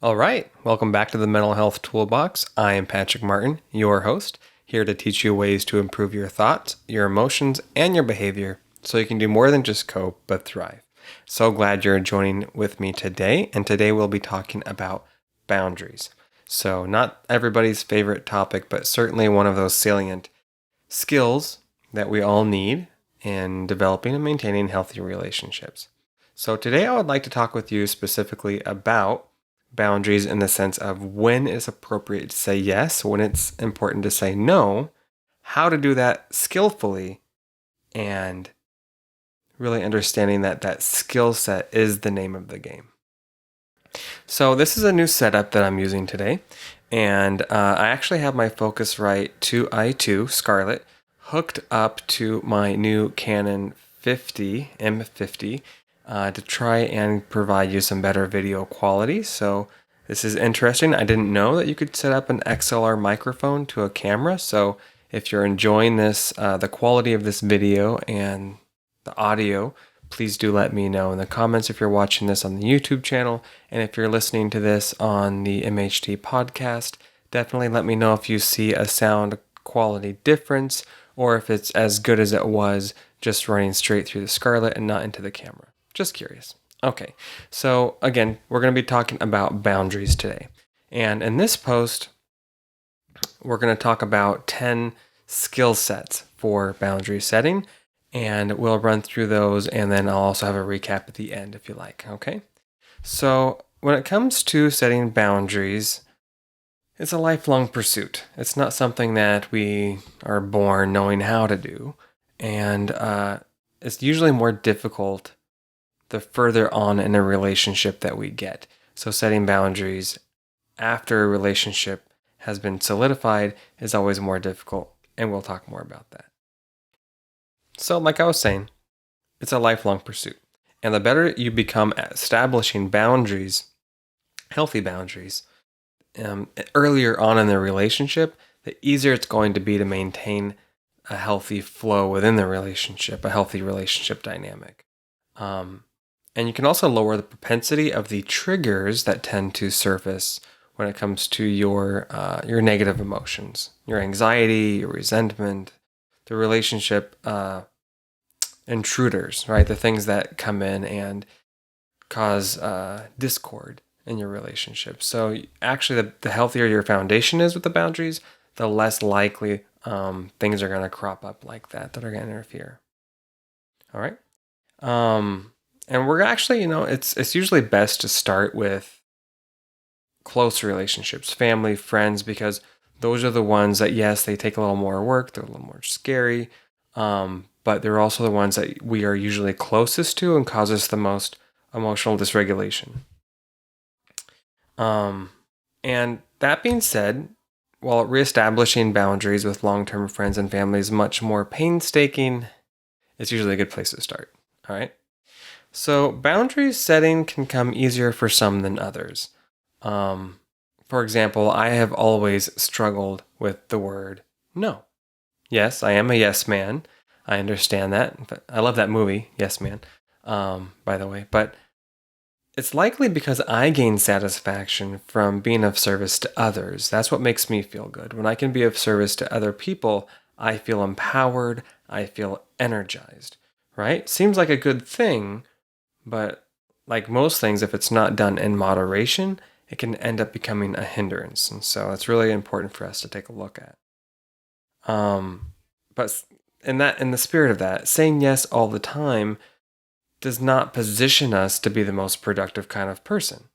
All right, welcome back to the Mental Health Toolbox. I am Patrick Martin, your host, here to teach you ways to improve your thoughts, your emotions, and your behavior so you can do more than just cope, but thrive. So glad you're joining with me today, and today we'll be talking about boundaries. So, not everybody's favorite topic, but certainly one of those salient skills that we all need in developing and maintaining healthy relationships. So, today I would like to talk with you specifically about boundaries in the sense of when it's appropriate to say yes, when it's important to say no, how to do that skillfully, and really understanding that that skill set is the name of the game. So this is a new setup that I'm using today, and I actually have my Focusrite 2i2 Scarlett hooked up to my new Canon M50 to try and provide you some better video quality. So this is interesting. I didn't know that you could set up an XLR microphone to a camera. So if you're enjoying this, the quality of this video and the audio, please do let me know in the comments if you're watching this on the YouTube channel. And if you're listening to this on the MHT podcast, definitely let me know if you see a sound quality difference or if it's as good as it was just running straight through the Scarlett and not into the camera. Just curious. Okay, so again, we're going to be talking about boundaries today. And in this post, we're going to talk about 10 skill sets for boundary setting, and we'll run through those, and then I'll also have a recap at the end if you like, okay? So when it comes to setting boundaries, it's a lifelong pursuit. It's not something that we are born knowing how to do, and it's usually more difficult the further on in a relationship that we get. So setting boundaries after a relationship has been solidified is always more difficult, and we'll talk more about that. So like I was saying, it's a lifelong pursuit. And the better you become at establishing boundaries, healthy boundaries, earlier on in the relationship, the easier it's going to be to maintain a healthy flow within the relationship, a healthy relationship dynamic. And you can also lower the propensity of the triggers that tend to surface when it comes to your negative emotions, your anxiety, your resentment, the relationship intruders, right? The things that come in and cause discord in your relationship. So actually, the healthier your foundation is with the boundaries, the less likely things are going to crop up like that are going to interfere. All right. And we're actually, it's usually best to start with close relationships, family, friends, because those are the ones that, yes, they take a little more work, they're a little more scary, but they're also the ones that we are usually closest to and cause us the most emotional dysregulation. And that being said, while reestablishing boundaries with long-term friends and family is much more painstaking, it's usually a good place to start, all right? So boundary setting can come easier for some than others. For example, I have always struggled with the word no. Yes, I am a yes man. I understand that. But I love that movie, Yes Man, by the way. But it's likely because I gain satisfaction from being of service to others. That's what makes me feel good. When I can be of service to other people, I feel empowered. I feel energized, right? Seems like a good thing. But like most things, if it's not done in moderation, it can end up becoming a hindrance. And so it's really important for us to take a look at. But in the spirit of that, saying yes all the time does not position us to be the most productive kind of person,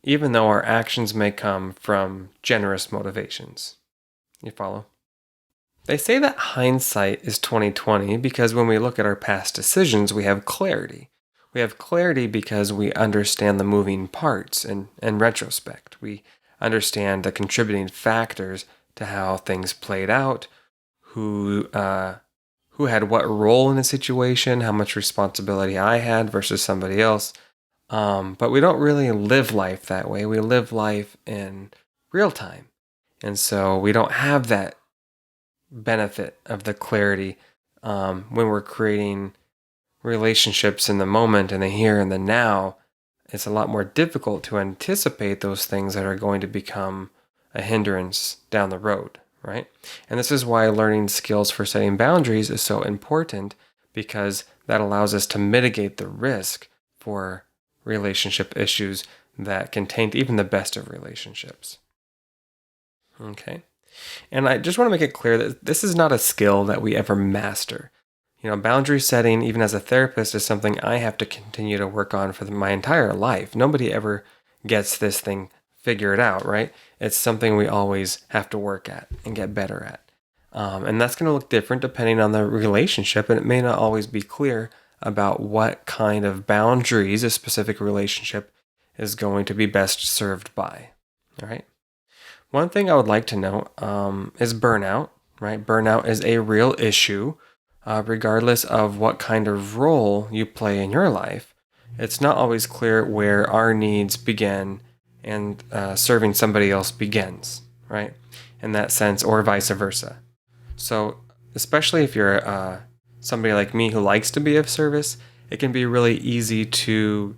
even though our actions may come from generous motivations. You follow? They say that hindsight is 20/20 because when we look at our past decisions, we have clarity. We have clarity because we understand the moving parts in retrospect. We understand the contributing factors to how things played out, who had what role in a situation, how much responsibility I had versus somebody else. But we don't really live life that way. We live life in real time. And so we don't have that benefit of the clarity when we're creating relationships in the moment and the here and the now. it's a lot more difficult to anticipate those things that are going to become a hindrance down the road, right? And this is why learning skills for setting boundaries is so important, because that allows us to mitigate the risk for relationship issues that can taint even the best of relationships. Okay. And I just want to make it clear that this is not a skill that we ever master. Boundary setting, even as a therapist, is something I have to continue to work on for my entire life. Nobody ever gets this thing figured out, right? It's something we always have to work at and get better at. And that's going to look different depending on the relationship, and it may not always be clear about what kind of boundaries a specific relationship is going to be best served by. All right. One thing I would like to note is burnout, right? Burnout is a real issue, regardless of what kind of role you play in your life. It's not always clear where our needs begin and serving somebody else begins, right? In that sense, or vice versa. So, especially if you're somebody like me who likes to be of service, it can be really easy to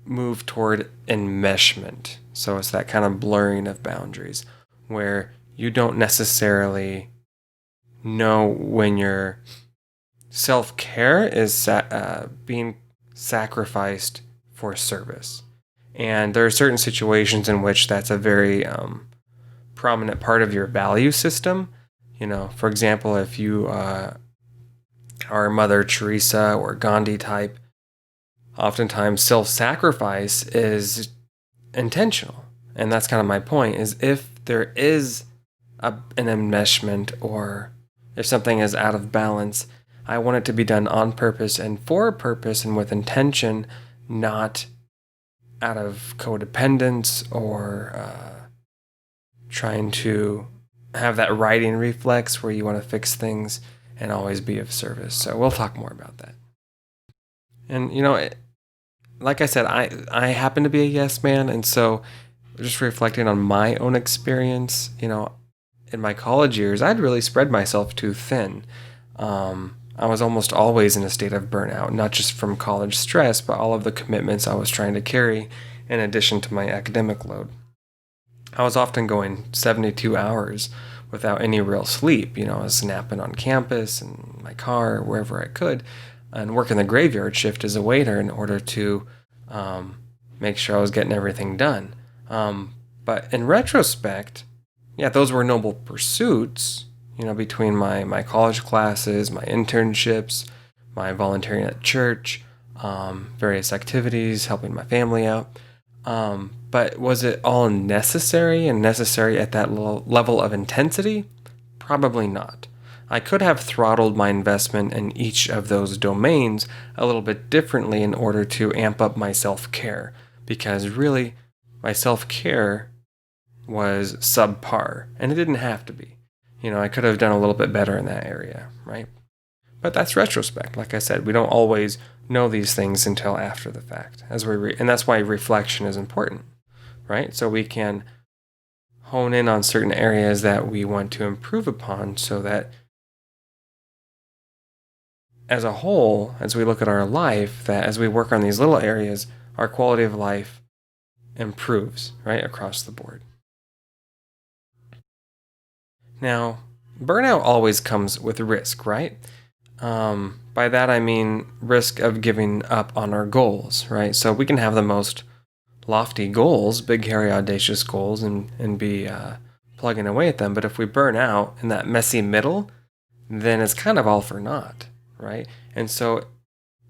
move toward enmeshment. So it's that kind of blurring of boundaries where you don't necessarily know when your self-care is being sacrificed for service. And there are certain situations in which that's a very prominent part of your value system. For example, if you are Mother Teresa or Gandhi type, oftentimes self-sacrifice is intentional. And that's kind of my point, is if there is an enmeshment, or if something is out of balance, I want it to be done on purpose and for a purpose and with intention, not out of codependence or trying to have that righting reflex where you want to fix things and always be of service. So we'll talk more about that. And, like I said, I happen to be a yes man. And so just reflecting on my own experience, in my college years, I'd really spread myself too thin. I was almost always in a state of burnout, not just from college stress, but all of the commitments I was trying to carry in addition to my academic load. I was often going 72 hours without any real sleep. I was napping on campus, in my car, wherever I could, and working the graveyard shift as a waiter in order to make sure I was getting everything done. But in retrospect, yeah, those were noble pursuits, between my college classes, my internships, my volunteering at church, various activities, helping my family out. But was it all necessary at that level of intensity? Probably not. I could have throttled my investment in each of those domains a little bit differently in order to amp up my self-care, because really, my self-care was subpar, and it didn't have to be. I could have done a little bit better in that area, right? But that's retrospect. Like I said, we don't always know these things until after the fact, and that's why reflection is important, right? So we can hone in on certain areas that we want to improve upon, so that as a whole, as we look at our life, that as we work on these little areas, our quality of life improves, right, across the board. Now, burnout always comes with risk, right? By that I mean risk of giving up on our goals, right? So we can have the most lofty goals, big, hairy, audacious goals, and be plugging away at them. But if we burn out in that messy middle, then it's kind of all for naught, right? And so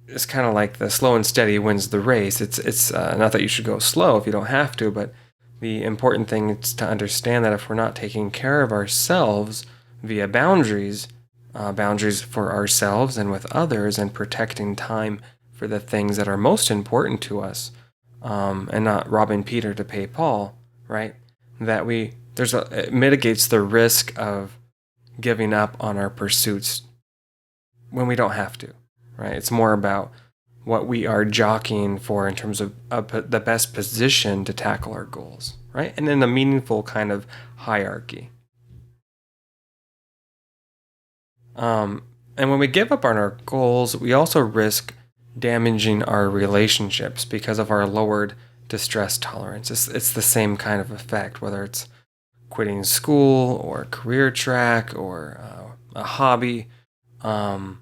it's kind of like the slow and steady wins the race. It's not that you should go slow if you don't have to, but the important thing is to understand that if we're not taking care of ourselves via boundaries, boundaries for ourselves and with others, and protecting time for the things that are most important to us, and not robbing Peter to pay Paul, right? That it mitigates the risk of giving up on our pursuits when we don't have to, right? It's more about what we are jockeying for in terms of the best position to tackle our goals, right? And in a meaningful kind of hierarchy. And when we give up on our goals, we also risk damaging our relationships because of our lowered distress tolerance. It's the same kind of effect, whether it's quitting school or career track or a hobby, um,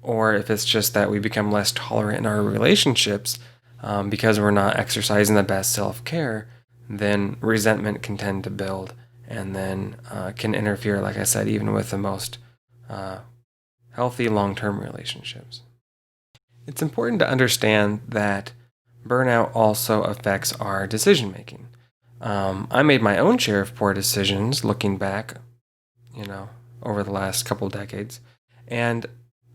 or if it's just that we become less tolerant in our relationships because we're not exercising the best self care, then resentment can tend to build and then can interfere, like I said, even with the most uh, healthy long term relationships. It's important to understand that burnout also affects our decision making. I made my own share of poor decisions looking back, you know, over the last couple decades. And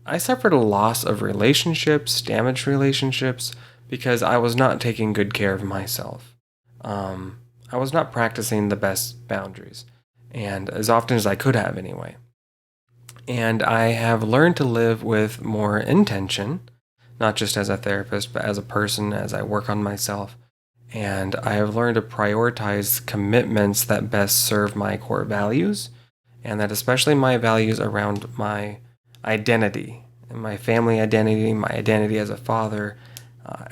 I suffered a loss of relationships, damaged relationships, because I was not taking good care of myself. I was not practicing the best boundaries, and as often as I could have anyway. And I have learned to live with more intention, not just as a therapist, but as a person, as I work on myself. And I have learned to prioritize commitments that best serve my core values, and that especially my values around my identity, and my family identity, my identity as a father,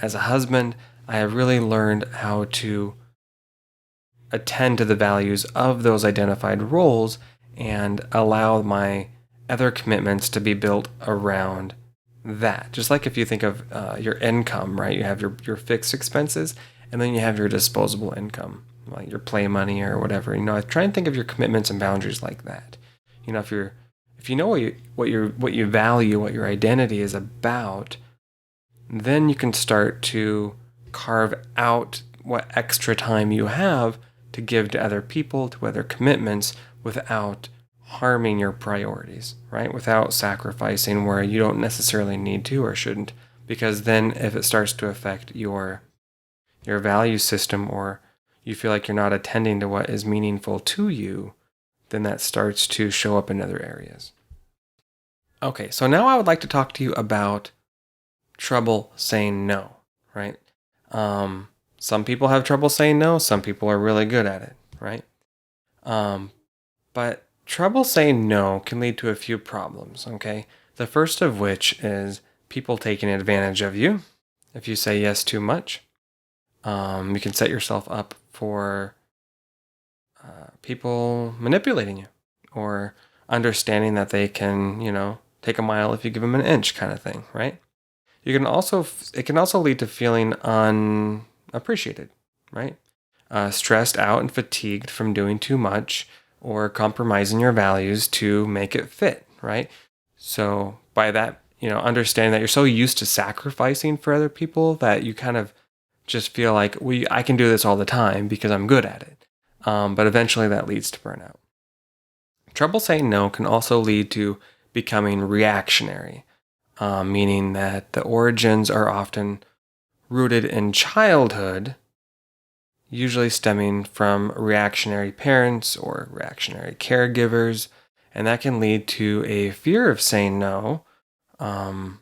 as a husband. I have really learned how to attend to the values of those identified roles and allow my other commitments to be built around that. Just like if you think of your income, right? You have your fixed expenses and then you have your disposable income, like your play money or whatever. I try and think of your commitments and boundaries like that. If you know what you value, what your identity is about, then you can start to carve out what extra time you have to give to other people, to other commitments, without harming your priorities, right? Without sacrificing where you don't necessarily need to or shouldn't. Because then if it starts to affect your value system, or you feel like you're not attending to what is meaningful to you, then that starts to show up in other areas. Okay, so now I would like to talk to you about trouble saying no, right? Some people have trouble saying no, some people are really good at it, right? But trouble saying no can lead to a few problems, okay? The first of which is people taking advantage of you if you say yes too much. You can set yourself up for people manipulating you or understanding that they can, take a mile if you give them an inch kind of thing, right? It can also lead to feeling unappreciated, right? Stressed out and fatigued from doing too much or compromising your values to make it fit, right? So by that, understanding that you're so used to sacrificing for other people that you kind of just feel like I can do this all the time because I'm good at it. But eventually that leads to burnout. Trouble saying no can also lead to becoming reactionary, meaning that the origins are often rooted in childhood, usually stemming from reactionary parents or reactionary caregivers, and that can lead to a fear of saying no, um,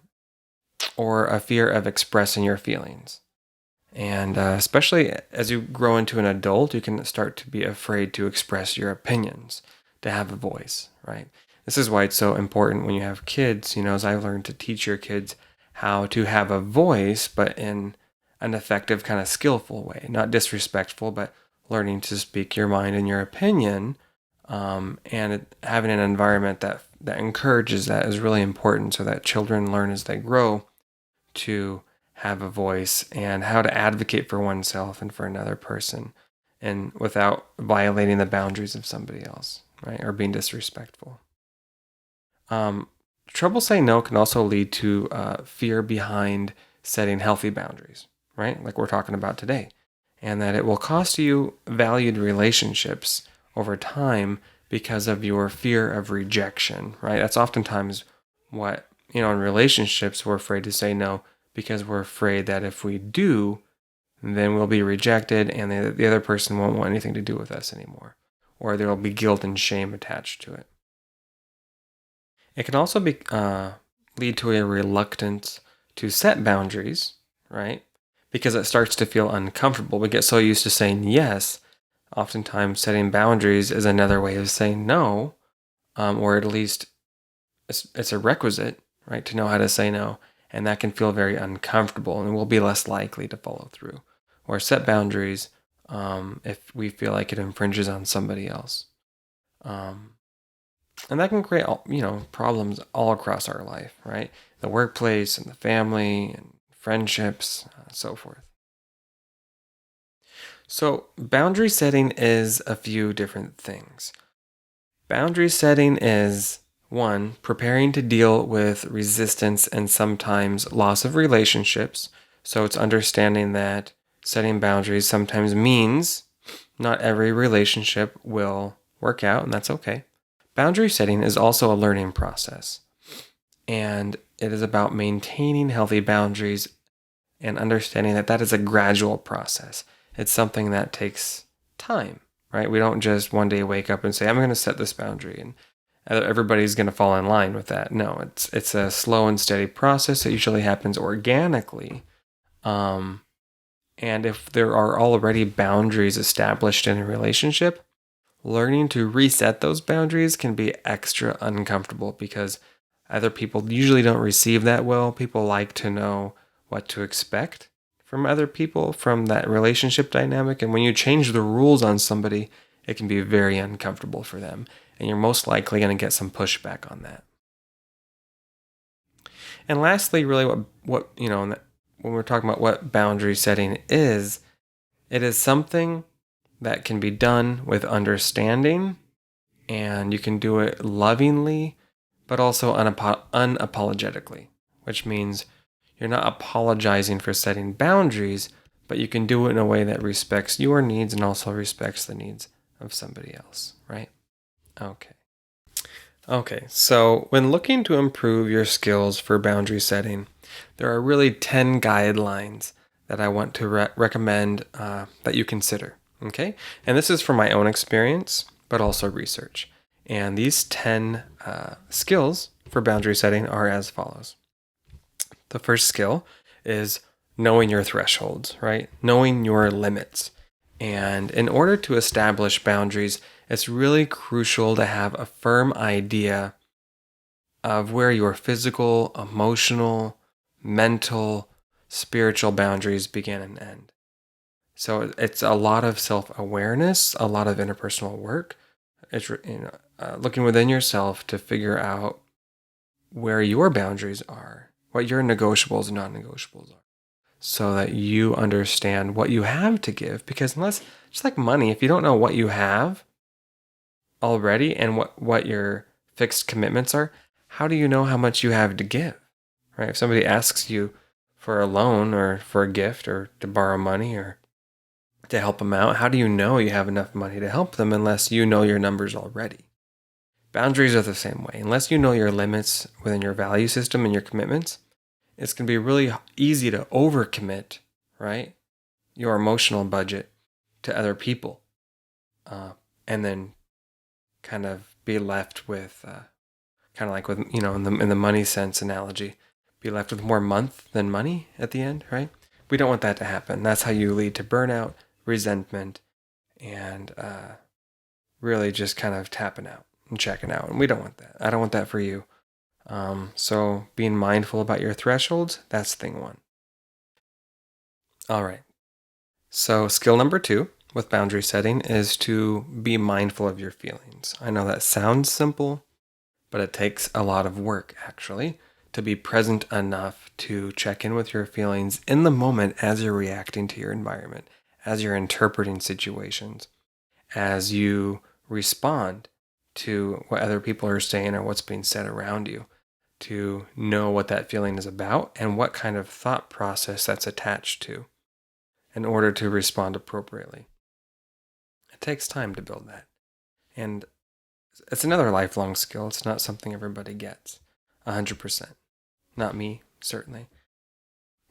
or a fear of expressing your feelings. And especially as you grow into an adult, you can start to be afraid to express your opinions, to have a voice, right? This is why it's so important when you have kids, as I've learned to teach your kids how to have a voice, but in an effective, kind of skillful way, not disrespectful, but learning to speak your mind and your opinion, and having an environment that encourages that is really important so that children learn as they grow to have a voice and how to advocate for oneself and for another person and without violating the boundaries of somebody else, right? Or being disrespectful. Um, Trouble saying no can also lead to fear behind setting healthy boundaries, right? Like we're talking about today. And that it will cost you valued relationships over time because of your fear of rejection, right? That's oftentimes what, in relationships, we're afraid to say no because we're afraid that if we do, then we'll be rejected and the other person won't want anything to do with us anymore, or there will be guilt and shame attached to it. It can also lead to a reluctance to set boundaries, right? Because it starts to feel uncomfortable. We get so used to saying yes. Oftentimes, setting boundaries is another way of saying no, or at least it's a requisite, right, to know how to say no. And that can feel very uncomfortable, and we'll be less likely to follow through or set boundaries if we feel like it infringes on somebody else. And that can create, problems all across our life, right? The workplace and the family and friendships, so forth. So, boundary setting is a few different things. Boundary setting is one, preparing to deal with resistance and sometimes loss of relationships. So, it's understanding that setting boundaries sometimes means not every relationship will work out, and that's okay. Boundary setting is also a learning process, and it is about maintaining healthy boundaries and understanding that that is a gradual process. It's something that takes time, right? We don't just one day wake up and say, I'm going to set this boundary and everybody's going to fall in line with that. No, it's a slow and steady process that usually happens organically. And if there are already boundaries established in a relationship, learning to reset those boundaries can be extra uncomfortable because other people usually don't receive that well. People like to know what to expect from other people, from that relationship dynamic. And when you change the rules on somebody, it can be very uncomfortable for them. And you're most likely going to get some pushback on that. And lastly, really when we're talking about what boundary setting is, it is something that can be done with understanding, and you can do it lovingly, but also unapologetically, which means you're not apologizing for setting boundaries, but you can do it in a way that respects your needs and also respects the needs of somebody else, right? Okay. Okay, so when looking to improve your skills for boundary setting, there are really 10 guidelines that I want to recommend that you consider. Okay, and this is from my own experience, but also research. And these 10 skills for boundary setting are as follows. The first skill is knowing your thresholds, right? Knowing your limits. And in order to establish boundaries, it's really crucial to have a firm idea of where your physical, emotional, mental, spiritual boundaries begin and end. So it's a lot of self-awareness, a lot of interpersonal work. It's looking within yourself to figure out where your boundaries are, what your negotiables and non-negotiables are, so that you understand what you have to give. Because unless, just like money, if you don't know what you have already and what your fixed commitments are, how do you know how much you have to give, right? If somebody asks you for a loan or for a gift or to borrow money or to help them out, how do you know you have enough money to help them unless you know your numbers already? Boundaries are the same way. Unless you know your limits within your value system and your commitments, it's going to be really easy to overcommit, right? Your emotional budget to other people, and then kind of be left with, kind of like with, in the money sense analogy, be left with more month than money at the end, right? We don't want that to happen. That's how you lead to burnout, resentment, and really just kind of tapping out and checking out. And we don't want that. I don't want that for you. So being mindful about your thresholds, that's thing one. All right. So skill number 2 with boundary setting is to be mindful of your feelings. I know that sounds simple, but it takes a lot of work actually to be present enough to check in with your feelings in the moment as you're reacting to your environment, as you're interpreting situations, as you respond to what other people are saying or what's being said around you, to know what that feeling is about and what kind of thought process that's attached to in order to respond appropriately. It takes time to build that. And it's another lifelong skill. It's not something everybody gets 100%. Not me, certainly.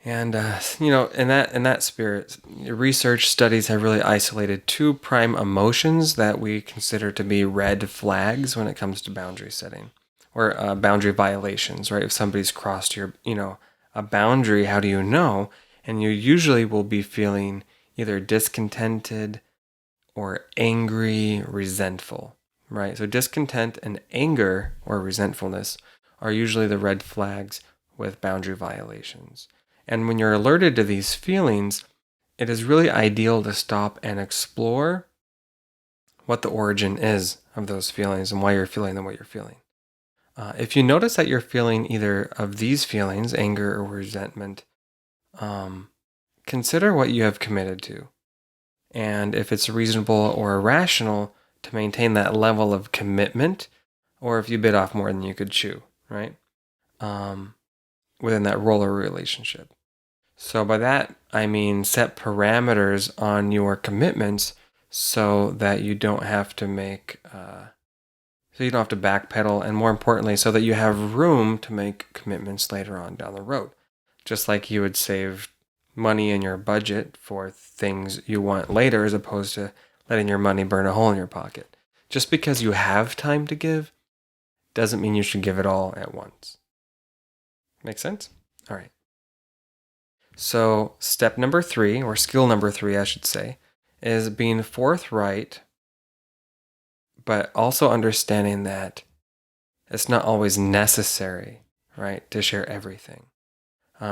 And in that spirit, research studies have really isolated 2 prime emotions that we consider to be red flags when it comes to boundary setting or boundary violations. Right? If somebody's crossed a boundary, how do you know? And you usually will be feeling either discontented or angry, resentful. Right? So discontent and anger or resentfulness are usually the red flags with boundary violations. And when you're alerted to these feelings, it is really ideal to stop and explore what the origin is of those feelings and why you're feeling the way you're feeling. If you notice that you're feeling either of these feelings, anger or resentment, consider what you have committed to. And if it's reasonable or irrational to maintain that level of commitment, or if you bit off more than you could chew, right? Within that role or relationship. So by that, I mean set parameters on your commitments so that you don't have to so you don't have to backpedal, and more importantly, so that you have room to make commitments later on down the road. Just like you would save money in your budget for things you want later as opposed to letting your money burn a hole in your pocket. Just because you have time to give doesn't mean you should give it all at once. Make sense? All right. So step number 3, or skill number 3, I should say, is being forthright, but also understanding that it's not always necessary, right, to share everything.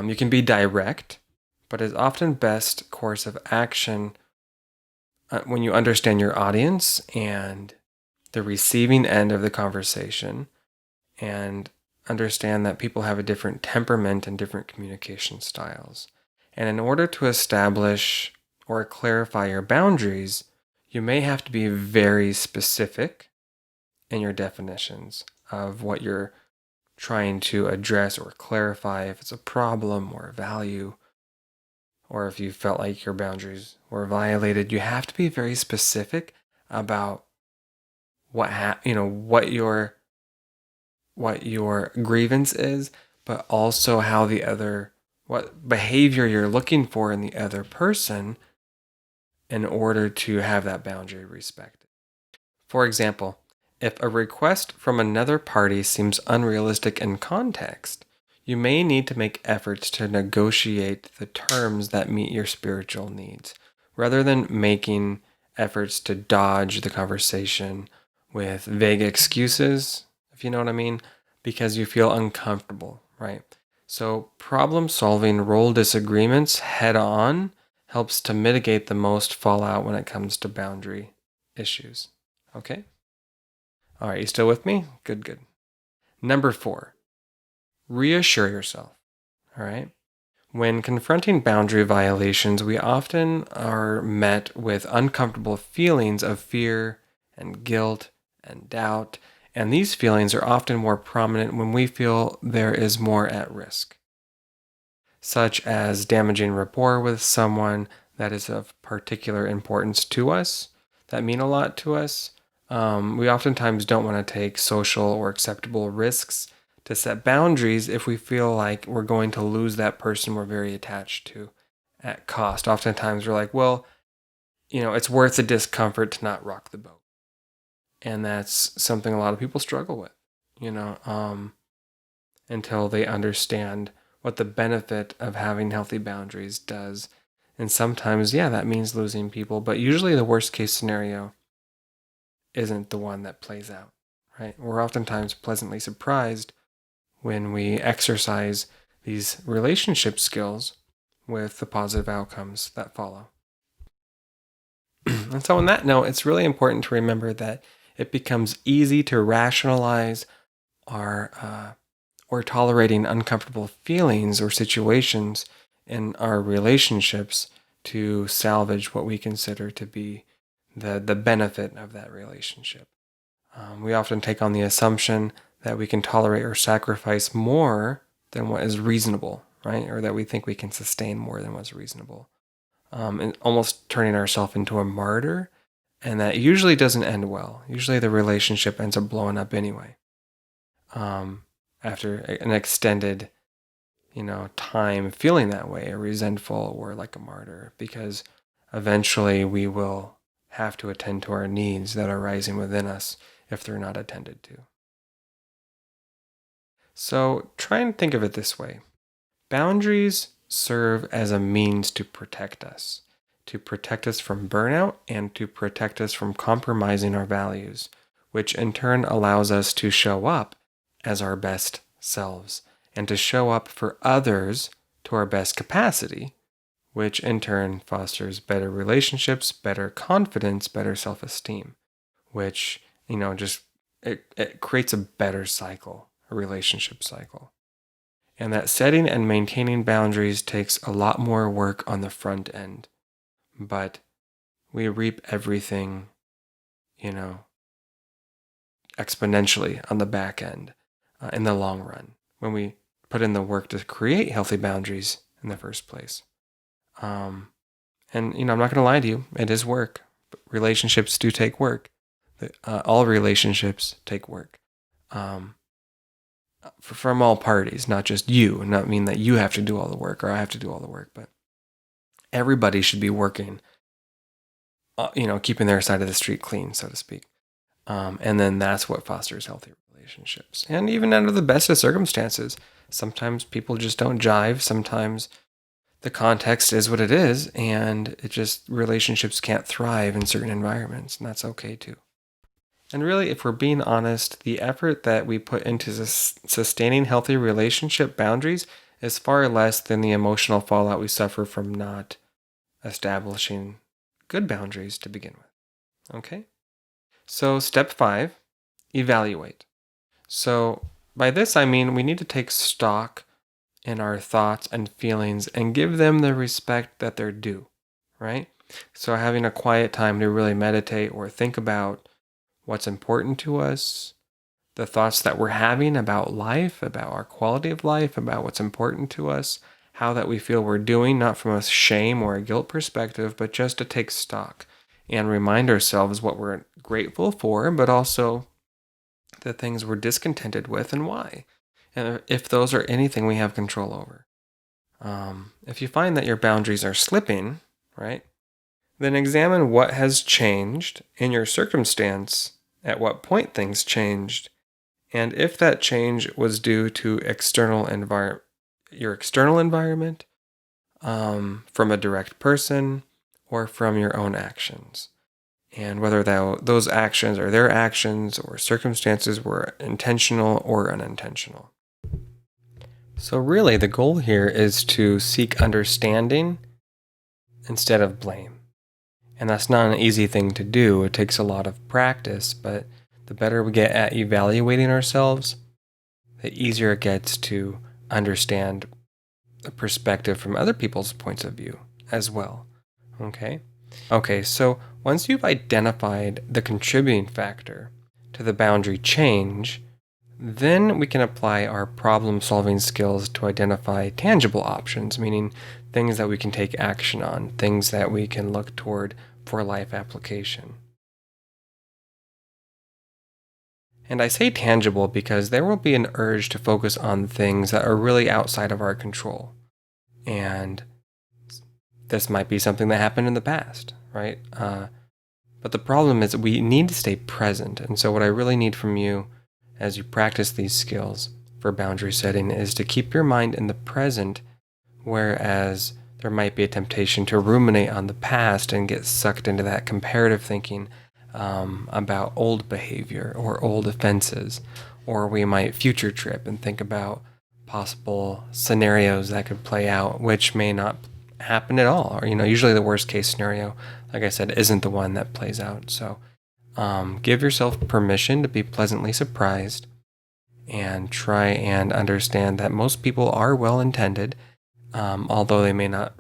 You can be direct, but it's often best course of action when you understand your audience and the receiving end of the conversation, and understand that people have a different temperament and different communication styles. And in order to establish or clarify your boundaries, you may have to be very specific in your definitions of what you're trying to address or clarify, if it's a problem or a value, or if you felt like your boundaries were violated. You have to be very specific about what your grievance is, but also what behavior you're looking for in the other person in order to have that boundary respected. For example, if a request from another party seems unrealistic in context, you may need to make efforts to negotiate the terms that meet your spiritual needs, rather than making efforts to dodge the conversation with vague excuses, if you know what I mean, because you feel uncomfortable, right? So problem solving role disagreements head on helps to mitigate the most fallout when it comes to boundary issues. Okay? All right, you still with me? Good, good. Number 4, reassure yourself. All right? When confronting boundary violations, we often are met with uncomfortable feelings of fear and guilt and doubt, and these feelings are often more prominent when we feel there is more at risk, such as damaging rapport with someone that is of particular importance to us, that mean a lot to us. We oftentimes don't want to take social or acceptable risks to set boundaries if we feel like we're going to lose that person we're very attached to at cost. Oftentimes we're like, well, it's worth the discomfort to not rock the boat. And that's something a lot of people struggle with, until they understand what the benefit of having healthy boundaries does. And sometimes, that means losing people, but usually the worst case scenario isn't the one that plays out, right? We're oftentimes pleasantly surprised when we exercise these relationship skills with the positive outcomes that follow. And so on that note, it's really important to remember that it becomes easy to rationalize or tolerating uncomfortable feelings or situations in our relationships to salvage what we consider to be the benefit of that relationship. We often take on the assumption that we can tolerate or sacrifice more than what is reasonable, right? Or that we think we can sustain more than what's reasonable. And almost turning ourselves into a martyr. And that usually doesn't end well. Usually the relationship ends up blowing up anyway. After an extended, time feeling that way, or resentful or like a martyr, because eventually we will have to attend to our needs that are rising within us if they're not attended to. So try and think of it this way. Boundaries serve as a means to protect us from burnout and to protect us from compromising our values, which in turn allows us to show up as our best selves and to show up for others to our best capacity, which in turn fosters better relationships, better confidence, better self-esteem, which, just it creates a better cycle, a relationship cycle. And that setting and maintaining boundaries takes a lot more work on the front end, but we reap everything, you know, exponentially on the back end in the long run when we put in the work to create healthy boundaries in the first place. And, I'm not going to lie to you, it is work. Relationships do take work. All relationships take work. From all parties, not just you. Not mean that you have to do all the work or I have to do all the work, but everybody should be working, keeping their side of the street clean, so to speak. And then that's what fosters healthy relationships. And even under the best of circumstances, sometimes people just don't jive. Sometimes the context is what it is, and relationships can't thrive in certain environments, and that's okay too. And really, if we're being honest, the effort that we put into sustaining healthy relationship boundaries is far less than the emotional fallout we suffer from not establishing good boundaries to begin with. Okay? So, step 5, evaluate. So, by this I mean we need to take stock in our thoughts and feelings and give them the respect that they're due, right? So, having a quiet time to really meditate or think about what's important to us, the thoughts that we're having about life, about our quality of life, about what's important to us, how that we feel we're doing, not from a shame or a guilt perspective, but just to take stock and remind ourselves what we're grateful for, but also the things we're discontented with and why. And if those are anything we have control over. If you find that your boundaries are slipping, right, then examine what has changed in your circumstance, at what point things changed, and if that change was due to your external environment, from a direct person, or from your own actions. And whether those actions or their actions or circumstances were intentional or unintentional. So really the goal here is to seek understanding instead of blame. And that's not an easy thing to do. It takes a lot of practice, but the better we get at evaluating ourselves, the easier it gets to understand the perspective from other people's points of view as well. Okay? Okay, so once you've identified the contributing factor to the boundary change, then we can apply our problem-solving skills to identify tangible options, meaning things that we can take action on, things that we can look toward for life application. And I say tangible because there will be an urge to focus on things that are really outside of our control. And this might be something that happened in the past, right? But the problem is we need to stay present. And so what I really need from you as you practice these skills for boundary setting is to keep your mind in the present, whereas there might be a temptation to ruminate on the past and get sucked into that comparative thinking about old behavior or old offenses, or we might future trip and think about possible scenarios that could play out, which may not happen at all. Or, usually the worst case scenario, like I said, isn't the one that plays out. So give yourself permission to be pleasantly surprised and try and understand that most people are well-intended, although they may not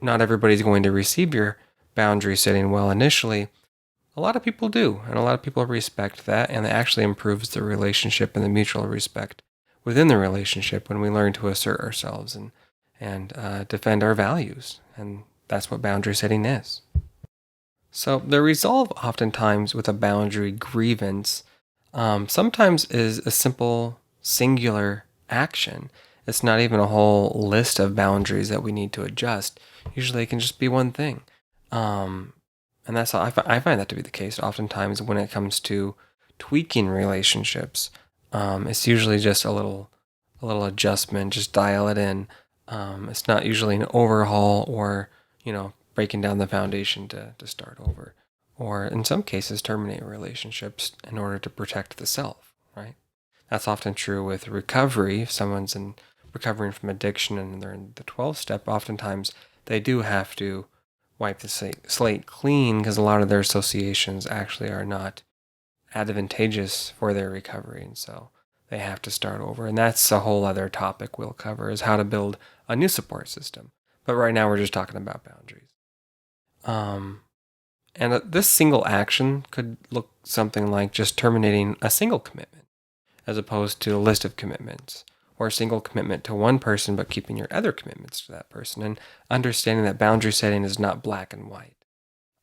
everybody's going to receive your boundary setting well initially. A lot of people do, and a lot of people respect that, and it actually improves the relationship and the mutual respect within the relationship when we learn to assert ourselves and defend our values, and that's what boundary setting is. So the resolve oftentimes with a boundary grievance sometimes is a simple singular action. It's not even a whole list of boundaries that we need to adjust. Usually it can just be one thing. And that's how I find that to be the case. Oftentimes when it comes to tweaking relationships, it's usually just a little adjustment, just dial it in. It's not usually an overhaul or, breaking down the foundation to start over. Or in some cases, terminate relationships in order to protect the self, right? That's often true with recovery. If someone's in recovering from addiction and they're in the 12 step, oftentimes they do have to wipe the slate clean because a lot of their associations actually are not advantageous for their recovery. And so they have to start over. And that's a whole other topic we'll cover, is how to build a new support system. But right now we're just talking about boundaries. And this single action could look something like just terminating a single commitment as opposed to a list of commitments, or a single commitment to one person but keeping your other commitments to that person, and understanding that boundary setting is not black and white.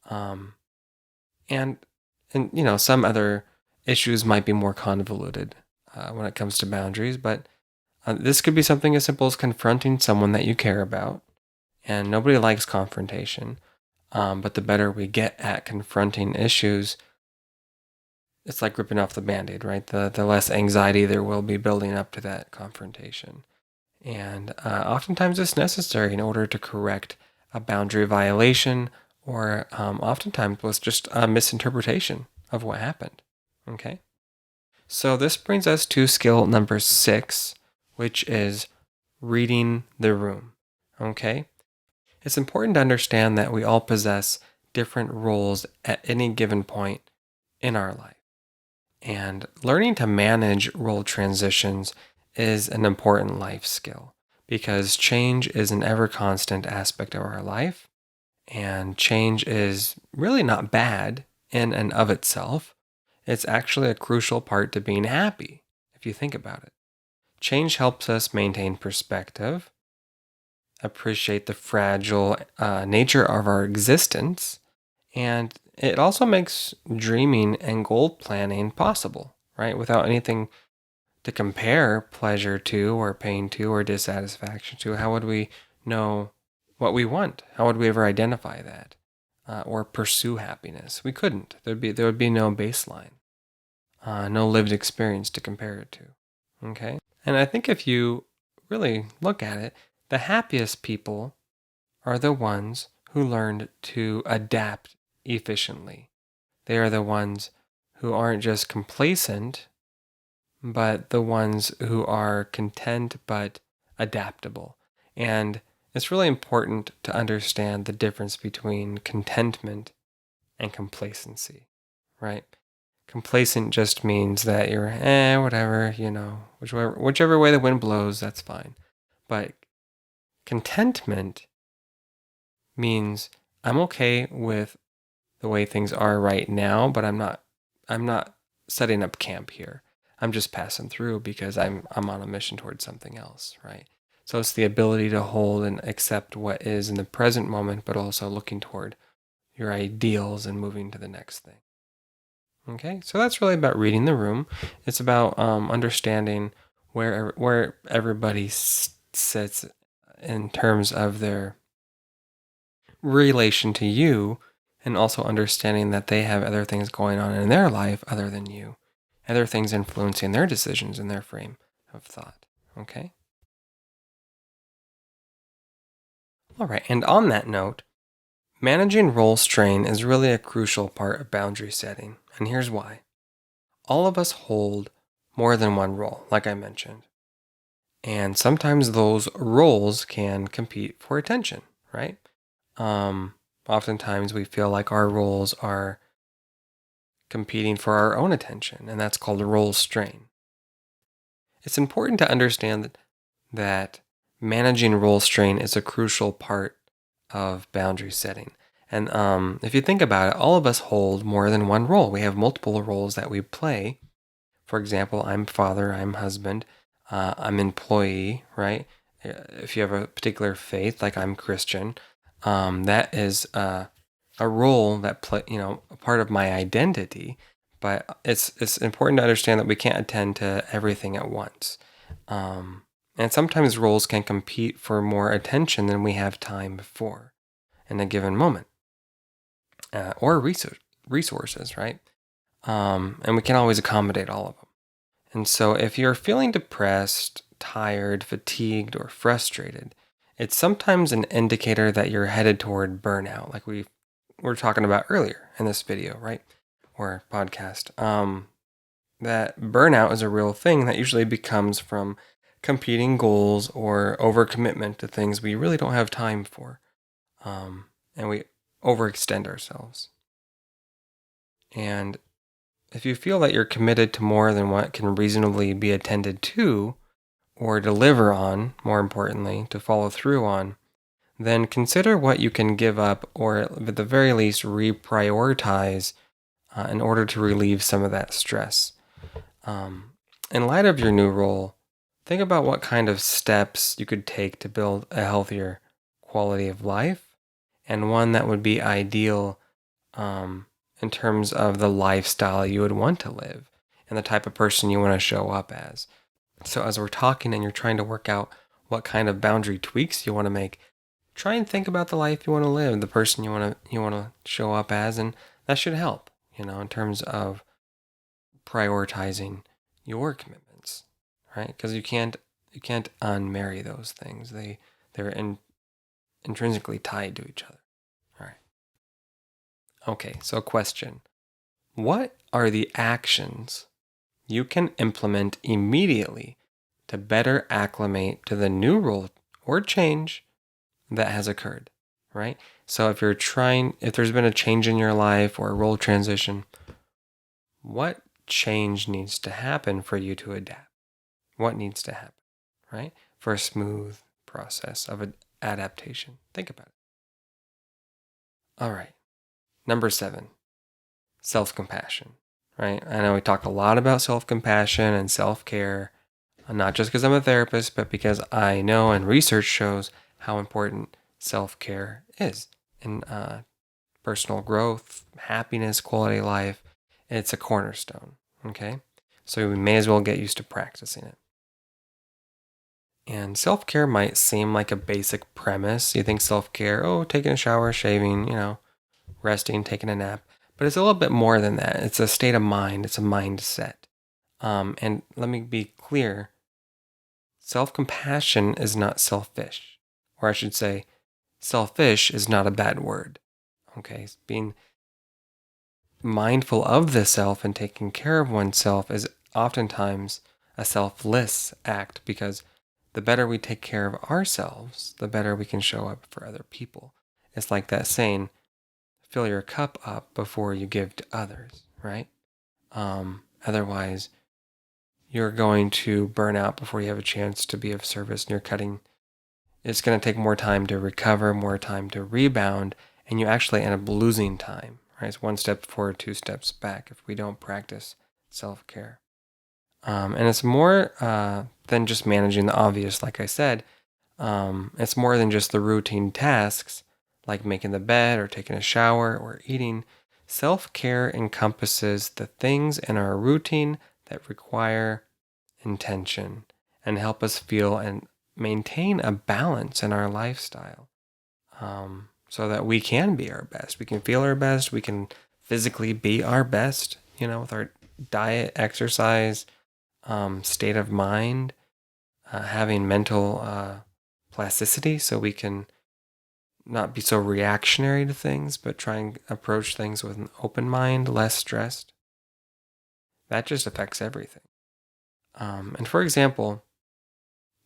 Um, and some other issues might be more convoluted when it comes to boundaries, but this could be something as simple as confronting someone that you care about. And nobody likes confrontation. But the better we get at confronting issues, it's like ripping off the Band-Aid, right? The less anxiety there will be building up to that confrontation. And oftentimes it's necessary in order to correct a boundary violation, or oftentimes was just a misinterpretation of what happened. Okay? So this brings us to skill number 6, which is reading the room. Okay? It's important to understand that we all possess different roles at any given point in our life. And learning to manage role transitions is an important life skill, because change is an ever constant aspect of our life. And change is really not bad in and of itself. It's actually a crucial part to being happy, if you think about it. Change helps us maintain perspective, appreciate the fragile nature of our existence, and it also makes dreaming and goal planning possible, right? Without anything to compare pleasure to, or pain to, or dissatisfaction to, how would we know what we want? How would we ever identify that or pursue happiness? We couldn't. There would be no baseline, no lived experience to compare it to. Okay, and I think if you really look at it, the happiest people are the ones who learned to adapt efficiently. They are the ones who aren't just complacent, but the ones who are content but adaptable. And it's really important to understand the difference between contentment and complacency, right? Complacent just means that you're, whatever, whichever way the wind blows, that's fine. But contentment means I'm okay with the way things are right now, but I'm not setting up camp here. I'm just passing through because I'm on a mission towards something else, right? So it's the ability to hold and accept what is in the present moment, but also looking toward your ideals and moving to the next thing. Okay, so that's really about reading the room. It's about understanding where everybody sits in terms of their relation to you, and also understanding that they have other things going on in their life other than you, other things influencing their decisions and their frame of thought. Okay? All right, and on that note, managing role strain is really a crucial part of boundary setting, and here's why. All of us hold more than one role, like I mentioned, and sometimes those roles can compete for attention, right? Oftentimes we feel like our roles are competing for our own attention, and that's called a role strain. It's important to understand that managing role strain is a crucial part of boundary setting. And if you think about it, all of us hold more than one role. We have multiple roles that we play. For example, I'm father, I'm husband, I'm employee, right? If you have a particular faith, like I'm Christian, that is a role that a part of my identity. But it's important to understand that we can't attend to everything at once. And sometimes roles can compete for more attention than we have time for in a given moment, or resources, right? And we can't always accommodate all of them. And so if you're feeling depressed, tired, fatigued, or frustrated, it's sometimes an indicator that you're headed toward burnout, like we were talking about earlier in this video, right? Or podcast. That burnout is a real thing that usually becomes from competing goals or overcommitment to things we really don't have time for. And we overextend ourselves. And if you feel that you're committed to more than what can reasonably be attended to, or deliver on, more importantly, to follow through on, then consider what you can give up or at the very least reprioritize in order to relieve some of that stress. In light of your new role, think about what kind of steps you could take to build a healthier quality of life and one that would be ideal in terms of the lifestyle you would want to live and the type of person you want to show up as. So, as we're talking and you're trying to work out what kind of boundary tweaks you want to make, try and think about the life you want to live, the person you want to show up as, and that should help, in terms of prioritizing your commitments, right? Because you can't unmarry those things. They're intrinsically tied to each other. All right. Okay, so question. What are the actions you can implement immediately to better acclimate to the new role or change that has occurred, right? So if there's been a change in your life or a role transition, what change needs to happen for you to adapt? What needs to happen, right? For a smooth process of adaptation. Think about it. All right. Number 7, self-compassion, right? I know we talk a lot about self-compassion and self-care, not just because I'm a therapist, but because I know and research shows how important self-care is in personal growth, happiness, quality of life. It's a cornerstone, okay? So we may as well get used to practicing it. And self-care might seem like a basic premise. You think self-care, taking a shower, shaving, resting, taking a nap. But it's a little bit more than that. It's a state of mind. It's a mindset. And let me be clear. Self-compassion is not selfish. Or I should say, selfish is not a bad word. Okay? Being mindful of the self and taking care of oneself is oftentimes a selfless act, because the better we take care of ourselves, the better we can show up for other people. It's like that saying, fill your cup up before you give to others, right? Otherwise, you're going to burn out before you have a chance to be of service, and it's going to take more time to recover, more time to rebound, and you actually end up losing time, right? It's one step forward, 2 steps back if we don't practice self-care. And it's more than just managing the obvious, like I said. It's more than just the routine tasks like making the bed or taking a shower or eating. Self-care encompasses the things in our routine that require intention and help us feel and maintain a balance in our lifestyle, so that we can be our best. We can feel our best. We can physically be our best, with our diet, exercise, state of mind, having mental plasticity, so we can not be so reactionary to things, but try and approach things with an open mind, less stressed. That just affects everything. And for example,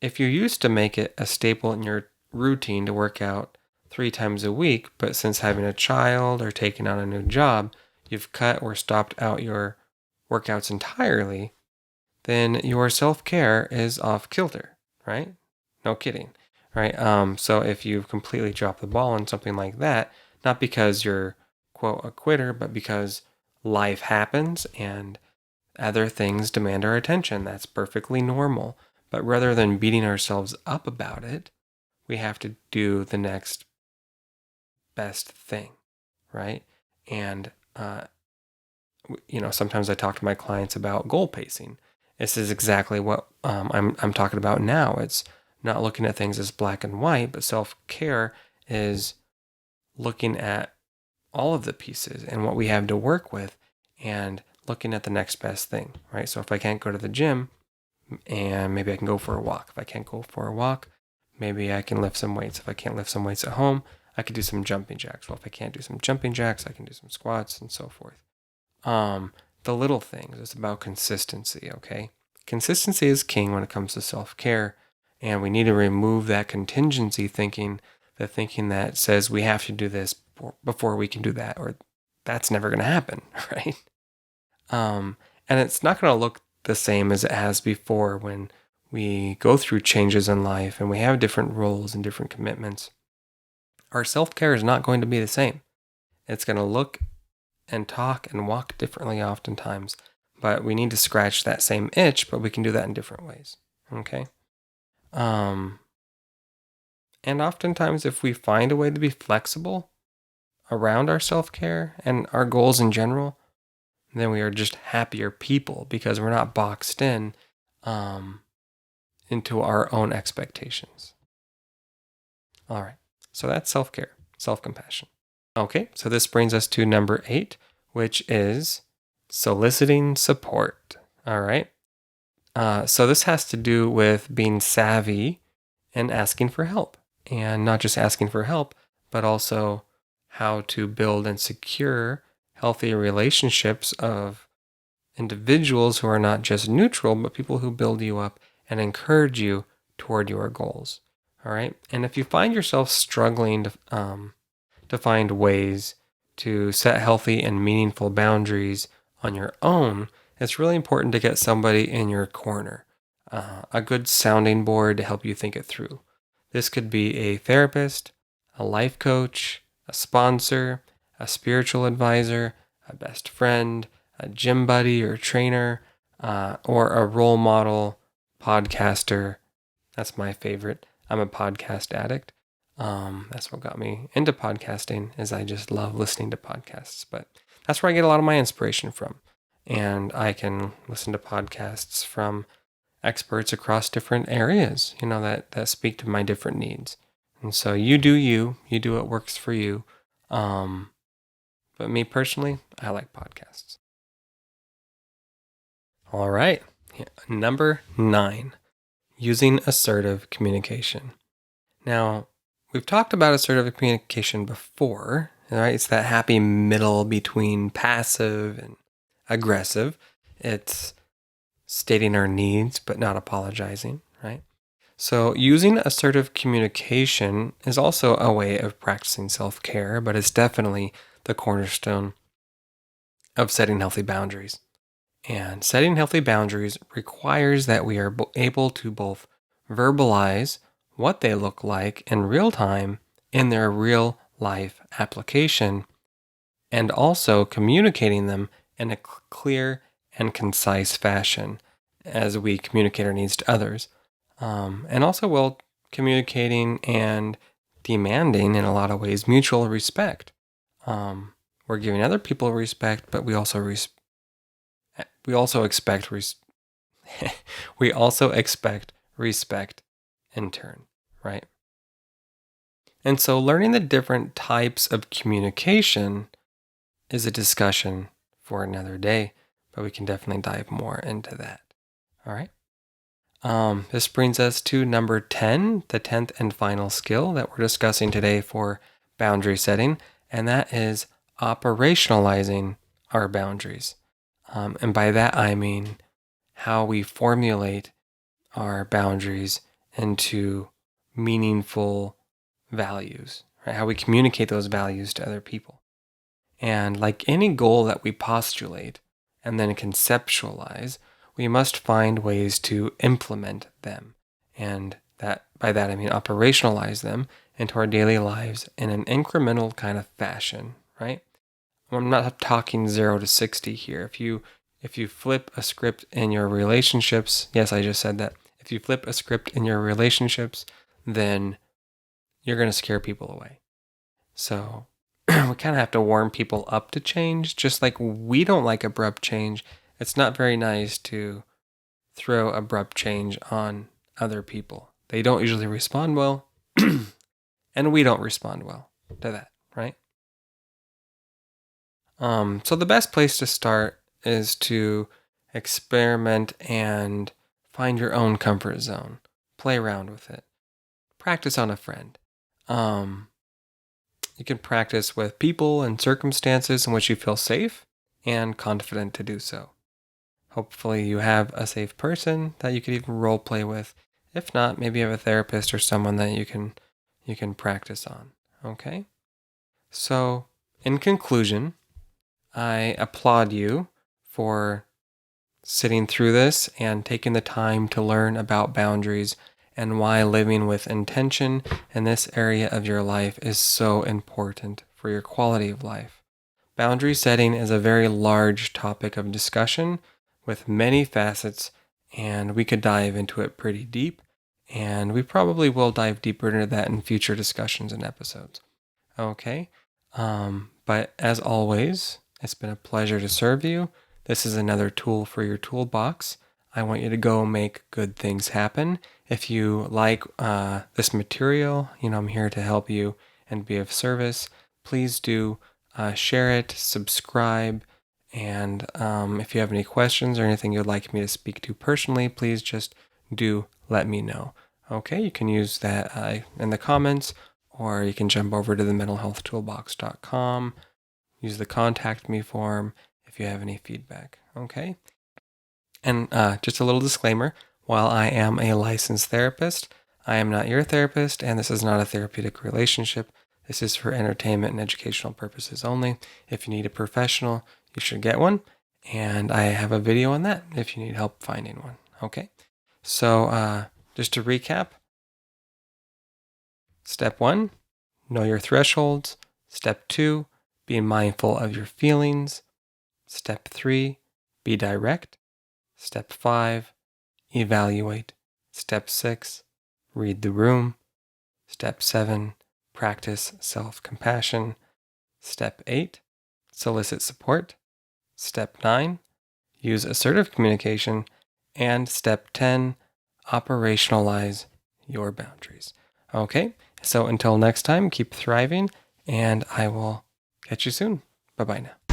if you used to make it a staple in your routine to work out 3 times a week, but since having a child or taking on a new job, you've cut or stopped out your workouts entirely, then your self-care is off kilter, right? No kidding, right? So if you've completely dropped the ball on something like that, not because you're, quote, a quitter, but because life happens and other things demand our attention. That's perfectly normal. But rather than beating ourselves up about it, we have to do the next best thing, right? And, sometimes I talk to my clients about goal pacing. This is exactly what I'm talking about now. It's not looking at things as black and white, but self-care is looking at all of the pieces and what we have to work with and looking at the next best thing, right? So if I can't go to the gym, and maybe I can go for a walk. If I can't go for a walk, maybe I can lift some weights. If I can't lift some weights at home, I could do some jumping jacks. Well, if I can't do some jumping jacks, I can do some squats and so forth. The little things, it's about consistency, okay? consistency is king when it comes to self-care, and we need to remove that contingency thinking, the thinking that says we have to do this before we can do that, or that's never going to happen, right? Um, and it's not going to look the same as it has before when we go through changes in life and we have different roles and different commitments. Our self-care is not going to be the same. It's going to look and talk and walk differently oftentimes, but we need to scratch that same itch, but we can do that in different ways. Okay. Um, and oftentimes, if we find a way to be flexible around our self care and our goals in general, then we are just happier people because we're not boxed in um, into our own expectations. All right. So that's self care, self compassion. Okay. So this brings us to number 8, which is soliciting support. All right. So this has to do with being savvy and asking for help. And not just asking for help, but also how to build and secure healthy relationships of individuals who are not just neutral, but people who build you up and encourage you toward your goals. All right. And if you find yourself struggling to find ways to set healthy and meaningful boundaries on your own, it's really important to get somebody in your corner, a good sounding board to help you think it through. This could be a therapist, a life coach, a sponsor, a spiritual advisor, a best friend, a gym buddy or trainer, or a role model podcaster. That's my favorite. I'm a podcast addict. That's what got me into podcasting, is I just love listening to podcasts. But that's where I get a lot of my inspiration from. And I can listen to podcasts from experts across different areas, that speak to my different needs. And so you do what works for you. But me personally, I like podcasts. All right. Number 9, using assertive communication. Now, we've talked about assertive communication before, right? It's that happy middle between passive and aggressive. It's stating our needs, but not apologizing, right? So using assertive communication is also a way of practicing self-care, but it's definitely the cornerstone of setting healthy boundaries. And setting healthy boundaries requires that we are able to both verbalize what they look like in real time in their real life application, and also communicating them in a clear and concise fashion as we communicate our needs to others. And also, well, communicating and demanding in a lot of ways mutual respect. We're giving other people respect, but we also expect we also expect respect in turn, right? And so learning the different types of communication is a discussion for another day, but we can definitely dive more into that. All right. This brings us to number 10, the 10th and final skill that we're discussing today for boundary setting, and that is operationalizing our boundaries. And by that, I mean how we formulate our boundaries into meaningful values, right? How we communicate those values to other people. And like any goal that we postulate and then conceptualize, we must find ways to implement them. And that by that I mean operationalize them into our daily lives in an incremental kind of fashion, right? I'm not talking 0 to 60 here. If you flip a script in your relationships, yes, I just said that. If you flip a script in your relationships, then you're going to scare people away. So we kind of have to warm people up to change, just like we don't like abrupt change. It's not very nice to throw abrupt change on other people. They don't usually respond well, and we don't respond well to that, right? So the best place to start is to experiment and find your own comfort zone. Play around with it. Practice on a friend. You can practice with people and circumstances in which you feel safe and confident to do so. Hopefully you have a safe person that you could even role play with. If not, maybe you have a therapist or someone that you can practice on. Okay? So, in conclusion, I applaud you for sitting through this and taking the time to learn about boundaries and why living with intention in this area of your life is so important for your quality of life. Boundary setting is a very large topic of discussion with many facets, and we could dive into it pretty deep. And we probably will dive deeper into that in future discussions and episodes. Okay. But as always, it's been a pleasure to serve you. This is another tool for your toolbox. I want you to go make good things happen. If you like this material, I'm here to help you and be of service. Please do share it, subscribe, and if you have any questions or anything you'd like me to speak to personally, please just do let me know. Okay, you can use that in the comments, or you can jump over to the mentalhealthtoolbox.com, use the contact me form if you have any feedback. Okay, and just a little disclaimer, while I am a licensed therapist, I am not your therapist, and this is not a therapeutic relationship. This is for entertainment and educational purposes only. If you need a professional, you should get one. And I have a video on that if you need help finding one. Okay. So just to recap, step 1, know your thresholds. Step 2, be mindful of your feelings. Step 3, be direct. Step 5, evaluate. Step 6, read the room. Step 7, practice self-compassion. Step 8, solicit support. Step 9, use assertive communication. And step 10, operationalize your boundaries. Okay, so until next time, keep thriving, and I will catch you soon. Bye-bye now.